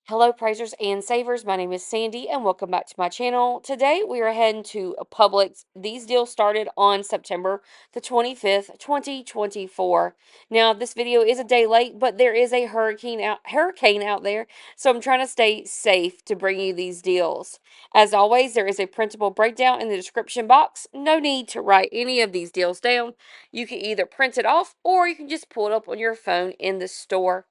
Hello, praisers and savers. My name is Sandy, and welcome back to my channel. Today, we are heading to Publix. These deals started on September the 25th, 2024. Now, this video is a day late, but there is a hurricane out there, so I'm trying to stay safe to bring you these deals. As always, there is a printable breakdown in the description box. No need to write any of these deals down. You can either print it off, or you can just pull it up on your phone in the store.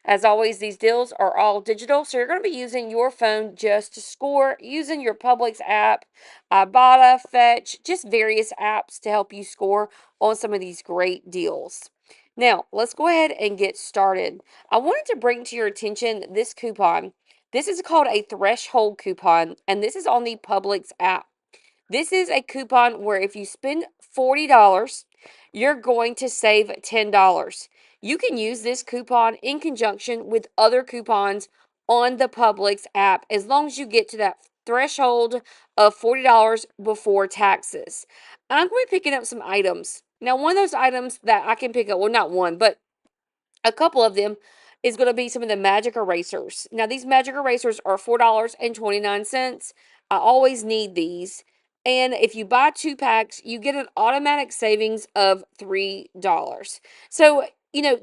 As always, these deals are all digital, so you're going to be using your phone just to score, using your Publix app, IBOTTA, Fetch, just various apps to help you score on some of these great deals. Now, let's go ahead and get started. I wanted to bring to your attention this coupon. This is called a threshold coupon, and this is on the Publix app. This is a coupon where if you spend $40, you're going to save $10. You can use this coupon in conjunction with other coupons on the Publix app as long as you get to that threshold of $40 before taxes. I'm going to be picking up some items. Now, one of those items that I can pick up, well, not one, but a couple of them is going to be some of the magic erasers. Now, these magic erasers are $4.29. I always need these. And if you buy 2 packs, you get an automatic savings of $3. So,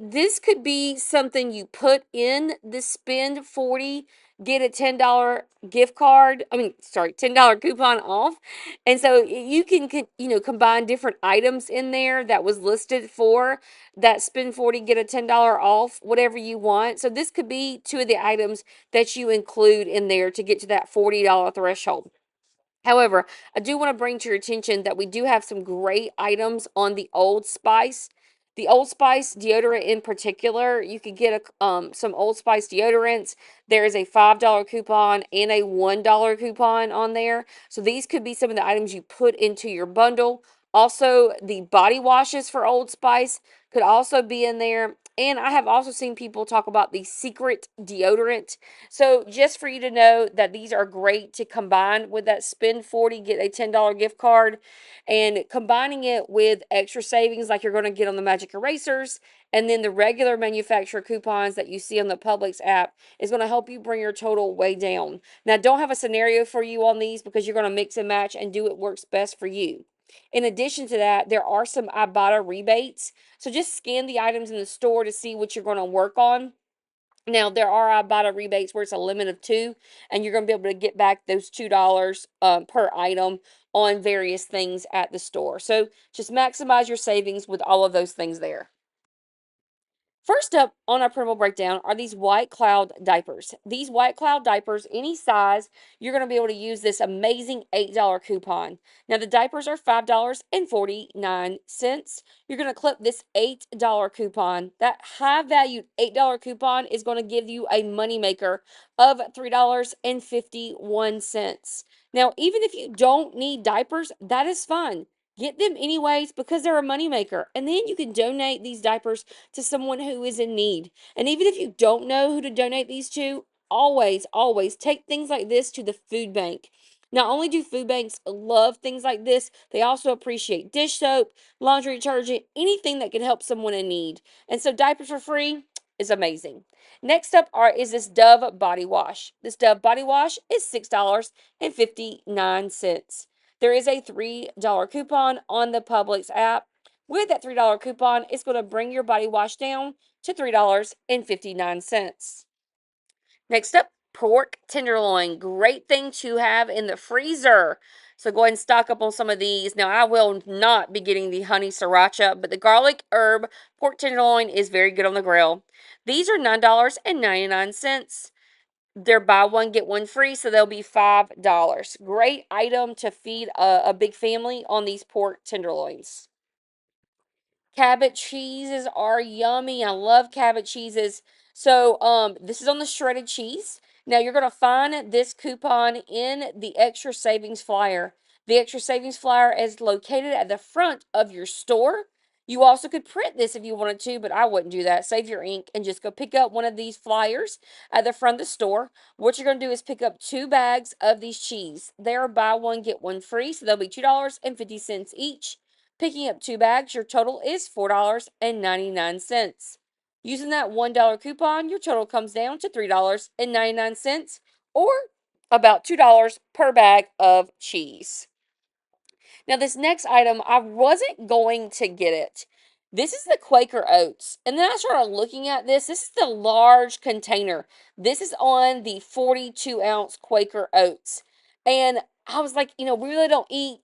this could be something you put in the spend 40, get a $10 gift card. $10 coupon off. And so you can, combine different items in there that was listed for that spend 40, get a $10 off, whatever you want. So this could be two of the items that you include in there to get to that $40 threshold. However, I do want to bring to your attention that we do have some great items on the Old Spice. The Old Spice deodorant in particular, you could get some Old Spice deodorants. There is a $5 coupon and a $1 coupon on there. So these could be some of the items you put into your bundle. Also, the body washes for Old Spice could also be in there. And I have also seen people talk about the secret deodorant. So just for you to know that these are great to combine with that spend 40, get a $10 gift card, and combining it with extra savings like you're going to get on the magic erasers and then the regular manufacturer coupons that you see on the Publix app is going to help you bring your total way down. Now, don't have a scenario for you on these because you're going to mix and match and do what works best for you. In addition to that, there are some Ibotta rebates. So just scan the items in the store to see what you're going to work on. Now, there are Ibotta rebates where it's a limit of 2, and you're going to be able to get back those $2 per item on various things at the store. So just maximize your savings with all of those things there. First up on our printable breakdown are these White Cloud diapers. These White Cloud diapers, any size, you're going to be able to use this amazing $8 coupon. Now, the diapers are $5.49. You're going to clip this $8 coupon. That high-valued $8 coupon is going to give you a moneymaker of $3.51. Now, even if you don't need diapers, that is fine. Get them anyways because they're a moneymaker. And then you can donate these diapers to someone who is in need. And even if you don't know who to donate these to, always, always take things like this to the food bank. Not only do food banks love things like this, they also appreciate dish soap, laundry detergent, anything that can help someone in need. And so diapers for free is amazing. Next up is this Dove body wash. This Dove body wash is $6.59. There is a $3 coupon on the Publix app. With that $3 coupon, it's going to bring your body wash down to $3.59. Next up, pork tenderloin. Great thing to have in the freezer. So go ahead and stock up on some of these. Now, I will not be getting the honey sriracha, but the garlic herb pork tenderloin is very good on the grill. These are $9.99. They're buy one, get one free, so they'll be $5. Great item to feed a big family on these pork tenderloins. Cabot cheeses are yummy. I love Cabot cheeses. So, this is on the shredded cheese. Now, you're going to find this coupon in the extra savings flyer. The extra savings flyer is located at the front of your store. You also could print this if you wanted to, but I wouldn't do that. Save your ink and just go pick up one of these flyers at the front of the store. What you're going to do is pick up 2 bags of these cheese. They're buy one, get one free, so they'll be $2.50 each. Picking up 2 bags, your total is $4.99. Using that $1 coupon, your total comes down to $3.99 or about $2 per bag of cheese. Now, this next item, I wasn't going to get it. This is the Quaker Oats. And then I started looking at this. This is the large container. This is on the 42-ounce Quaker Oats. And I was like, we really don't eat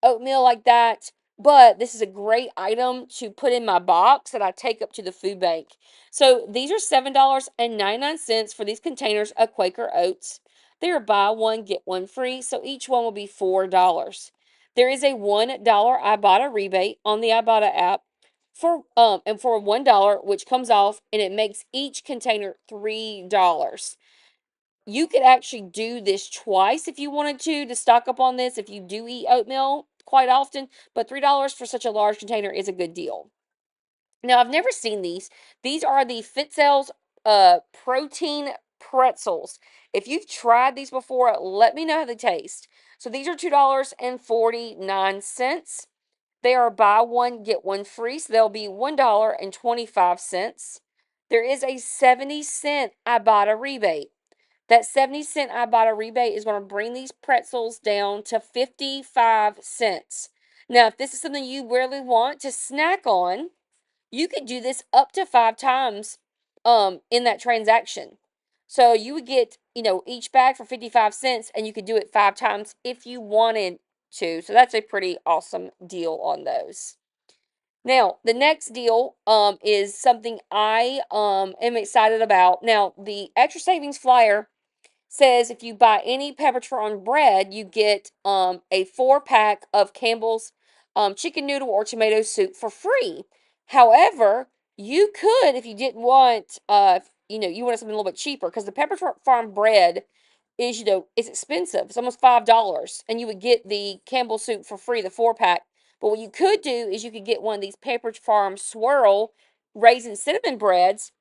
oatmeal like that, but this is a great item to put in my box that I take up to the food bank. So these are $7.99 for these containers of Quaker Oats. They are buy one, get one free, so each one will be $4. There is a $1 Ibotta rebate on the Ibotta app for $1, which comes off and it makes each container $3. You could actually do this twice if you wanted to stock up on this if you do eat oatmeal quite often, but $3 for such a large container is a good deal. Now, I've never seen these. These are the Fitzel's protein pretzels. If you've tried these before, let me know how they taste. So these are $2.49. They are buy one, get one free, so they'll be $1.25. There is a 70-cent Ibotta rebate. That 70-cent Ibotta rebate is going to bring these pretzels down to 55 cents. Now, if this is something you really want to snack on, you could do this up to 5 times in that transaction. So you would get, each bag for 55 cents and you could do it 5 times if you wanted to. So that's a pretty awesome deal on those. Now, the next deal is something I am excited about. Now, the extra savings flyer says if you buy any Pepperidge bread, you get a 4-pack of Campbell's chicken noodle or tomato soup for free. However, you could, if you didn't want, you wanted something a little bit cheaper, because the Pepperidge Farm bread is, it's expensive. It's almost $5, and you would get the Campbell soup for free, the 4-pack. But what you could do is you could get one of these Pepperidge Farm swirl raisin cinnamon breads.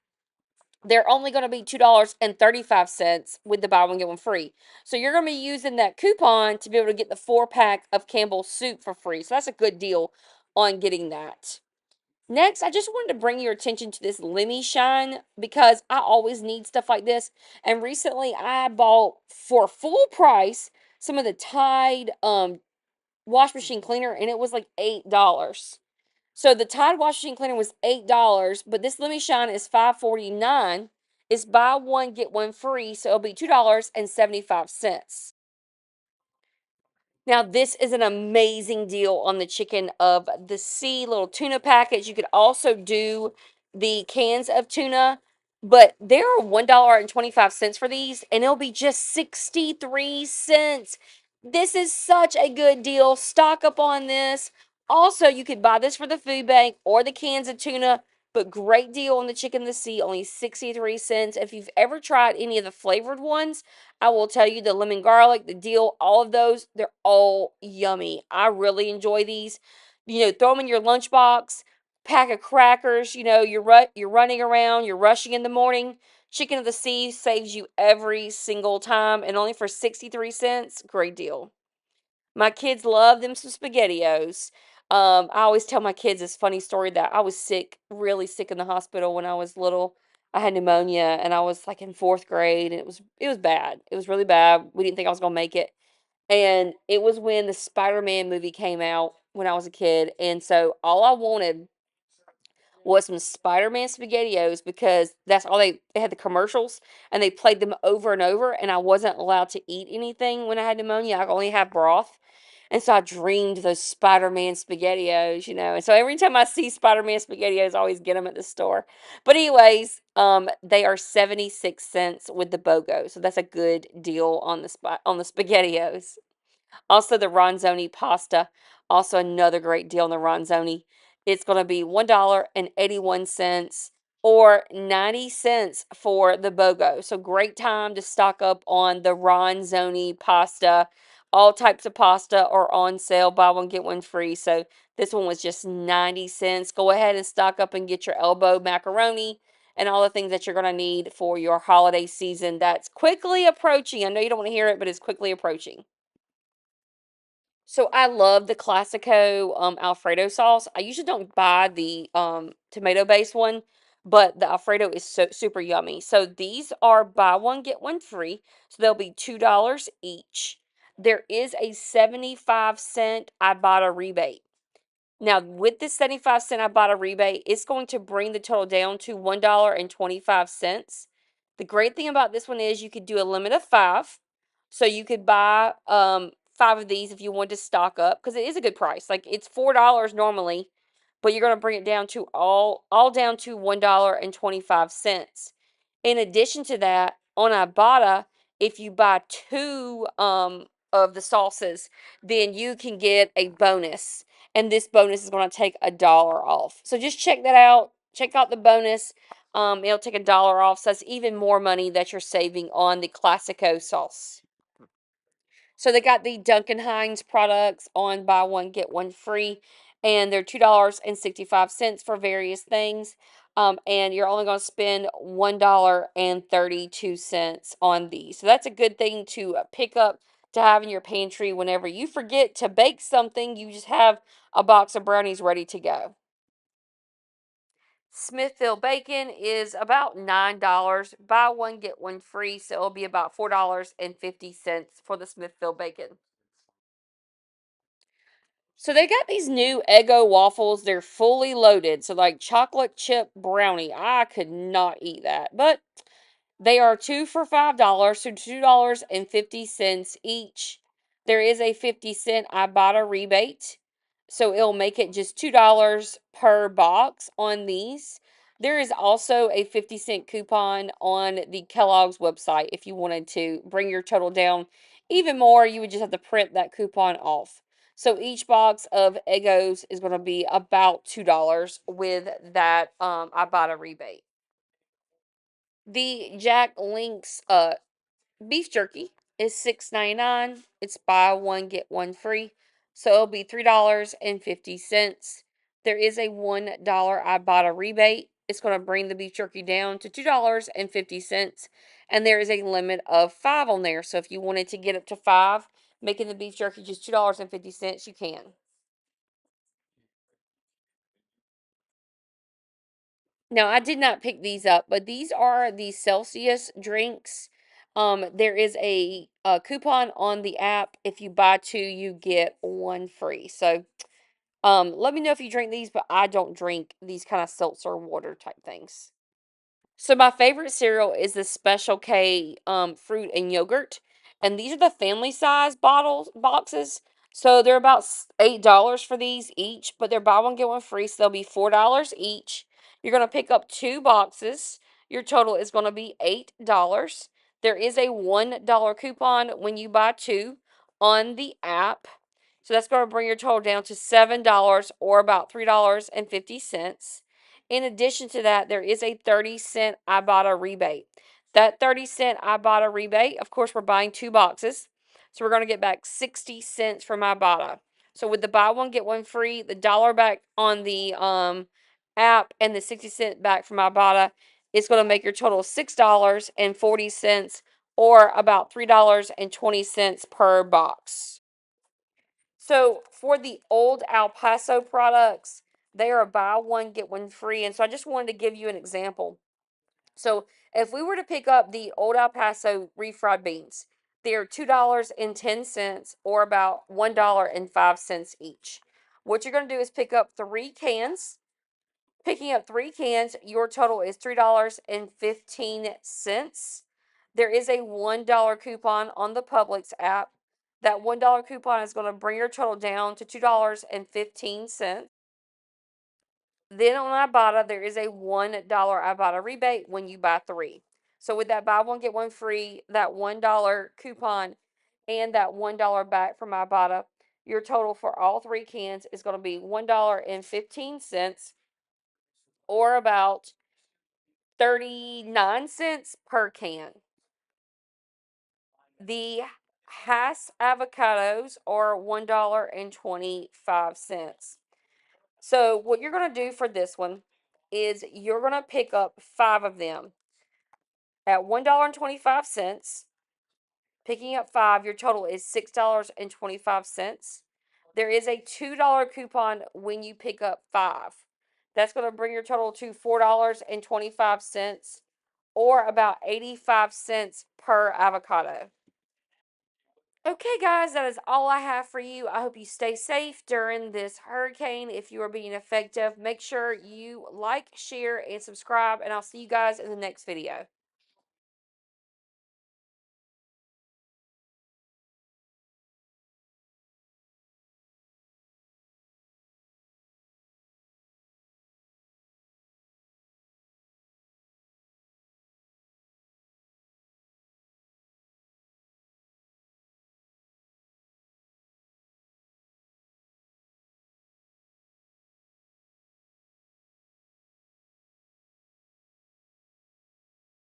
They're only going to be $2.35 with the buy one get one free. So you're going to be using that coupon to be able to get the 4-pack of Campbell's soup for free. So that's a good deal on getting that. Next, I just wanted to bring your attention to this Lemmy Shine because I always need stuff like this. And recently I bought for full price some of the Tide wash machine cleaner, and it was like $8. So the Tide washing machine cleaner was $8, but this Lemmy Shine is $5.49. It's buy one get one free, so it'll be $2.75. Now, this is an amazing deal on the chicken of the sea little tuna package. You could also do the cans of tuna, but they're $1.25 for these, and it'll be just 63 cents. This is such a good deal. Stock up on this. Also, you could buy this for the food bank or the cans of tuna, but great deal on the chicken of the sea, only 63 cents. If you've ever tried any of the flavored ones, I will tell you the lemon garlic, the dill, all of those, they're all yummy. I really enjoy these. Throw them in your lunchbox, pack of crackers. You're running around, you're rushing in the morning. Chicken of the Sea saves you every single time, and only for 63 cents. Great deal. My kids love them some SpaghettiOs. I always tell my kids this funny story that I was sick, really sick in the hospital when I was little. I had pneumonia and I was like in 4th grade, and it was bad. It was really bad. We didn't think I was gonna make it. And it was when the Spider-Man movie came out when I was a kid. And so all I wanted was some Spider-Man SpaghettiOs because that's all they had the commercials, and they played them over and over, and I wasn't allowed to eat anything when I had pneumonia. I could only have broth. And so I dreamed those Spider-Man SpaghettiOs. And so every time I see Spider-Man SpaghettiOs, I always get them at the store. But anyways, they are 76 cents with the BOGO. So that's a good deal on the SpaghettiOs. Also, the Ronzoni pasta, also another great deal on the Ronzoni. It's going to be $1.81 or 90 cents for the BOGO. So great time to stock up on the Ronzoni pasta. All types of pasta are on sale, buy one get one free. So this one was just 90 cents. Go ahead and stock up and get your elbow macaroni and all the things that you're going to need for your holiday season that's quickly approaching. I know you don't want to hear it, but it's quickly approaching. So I love the Classico Alfredo sauce. I usually don't buy the tomato based one, but the Alfredo is so super yummy. So these are buy one get one free. So they'll be $2 each. There is a 75 cent Ibotta rebate. Now, with this 75 cent Ibotta rebate, it's going to bring the total down to $1.25. The great thing about this one is you could do a limit of 5. So you could buy 5 of these if you want to stock up, because it is a good price. Like, it's $4 normally, but you're going to bring it down to all down to $1.25. In addition to that, on Ibotta, if you buy 2 of the sauces, then you can get a bonus, and this bonus is going to take $1 off. So just check that out. Check out the bonus. It'll take $1 off, so that's even more money that you're saving on the Classico sauce. So they got the Duncan Hines products on buy one get one free, and they're $2.65 for various things. And you're only going to spend $1.32 on these. So that's a good thing to pick up to have in your pantry whenever you forget to bake something. You just have a box of brownies ready to go. Smithfield bacon is about $9. Buy one, get one free. So it'll be about $4.50 for the Smithfield bacon. So they got these new Eggo waffles. They're fully loaded. So like chocolate chip brownie. I could not eat that. But they are 2 for $5, so $2.50 each. There is a 50 cent Ibotta rebate, so it'll make it just $2 per box on these. There is also a 50 cent coupon on the Kellogg's website if you wanted to bring your total down even more. You would just have to print that coupon off. So each box of Eggos is going to be about $2 with that Ibotta rebate. The Jack Link's beef jerky is $6.99. It's buy one get one free, so it'll be $3.50. There is a $1 Ibotta rebate. It's going to bring the beef jerky down to $2.50, and there is a limit of 5 on there. So if you wanted to get up to 5, making the beef jerky just $2.50, you can. Now, I did not pick these up, but these are the Celsius drinks. There is a coupon on the app. If you buy 2, you get 1 free. So, let me know if you drink these, but I don't drink these kind of seltzer water type things. So my favorite cereal is the Special K fruit and yogurt, and these are the family size boxes. So they're about $8 for these each, but they're buy one get one free, so they'll be $4 each. You're gonna pick up 2 boxes. Your total is gonna be $8. There is a $1 coupon when you buy 2 on the app. So that's going to bring your total down to $7 or about $3.50. In addition to that, there is a 30 cent Ibotta rebate. That 30 cent Ibotta rebate, of course, we're buying 2 boxes. So we're going to get back 60 cents from Ibotta. So with the buy one, get one free, the dollar back on the app, and the 60 cent back from Ibotta, it's going to make your total $6.40 or about $3.20 per box. So for the old El Paso products, they are buy one, get one free. And so I just wanted to give you an example. So if we were to pick up the old El Paso refried beans, they are $2.10 or about $1.05 each. What you're going to do is pick up 3 cans. Picking up 3 cans, your total is $3.15. There is a $1 coupon on the Publix app. That $1 coupon is going to bring your total down to $2.15. Then on Ibotta, there is a $1 Ibotta rebate when you buy 3. So with that buy one, get one free, that $1 coupon, and that $1 back from Ibotta, your total for all 3 cans is going to be $1.15 or about 39 cents per can. The Hass avocados are $1.25. So what you're going to do for this one is you're going to pick up 5 of them at $1.25. Picking up 5, your total is $6.25. There is a $2 coupon when you pick up 5. That's going to bring your total to $4.25 or about 85 cents per avocado. Okay, guys, that is all I have for you. I hope you stay safe during this hurricane. If you are being effective, make sure you like, share, and subscribe, and I'll see you guys in the next video.